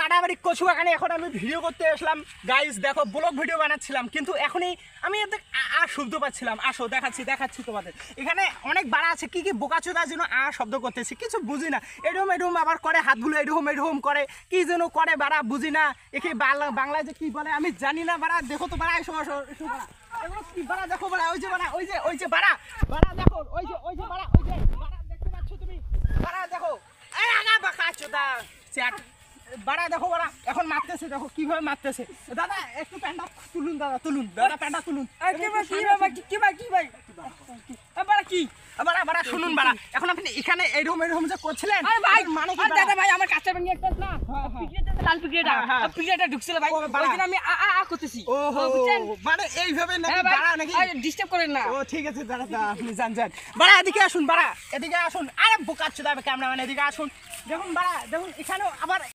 কাটাবাড়ি কচু বাগানে এখন আমি ভিডিও করতে আসলাম গাইস। দেখো ব্লগ ভিডিও বানাচ্ছিলাম, কিন্তু এখনই আমি শব্দ পাচ্ছিলাম। আসো দেখাচ্ছি তোমাদের। এখানে অনেক বাড়া আছে, কি বোকাচোদা যেন শব্দ করতেছে, কিছু বুঝি না। এরকম আবার করে হাতগুলো এরকম করে, কি যেন করে বাড়া বুঝি না। একে বাংলায় যে কি বলে আমি জানি না বাড়া। দেখো তো বাড়া, এসো বাড়া, এগুলো কি বাড়া? দেখো বাড়া, ওই যে বাড়া দেখো, ওই যে বাড়া দেখতে পাচ্ছ তুমি? বাড়া দেখো, এই আগা বোকাচোদা চ্যাট বাড়া। দেখো বাড়া এখন মারতেছে, দেখো কিভাবে মারতেছে। দাদা একটু প্যান্টটা তুলুন, দাদা প্যান্টটা তুলুন। বাড়া শুনুন বাড়া, এখন আপনি এখানে এরকম যে করছিলেন মানে কি? দাদা ভাই আমার কাছে নিয়ে একটা না লাল পিগড়েটা ঢুকছিল ভাই, ওইদিন আমি করতেছি। মানে এইভাবে নাকি বাড়া নাকি ডিস্টার্ব করেন না। ও ঠিক আছে দাদা, আপনি যান বাড়া, এদিকে আসুন বাড়া, এদিকে আসুন। আরে বোকাচ্ছো দাদা ক্যামেরাম্যান, এদিকে আসুন। দেখুন বাড়া, দেখুন এখানেও আবার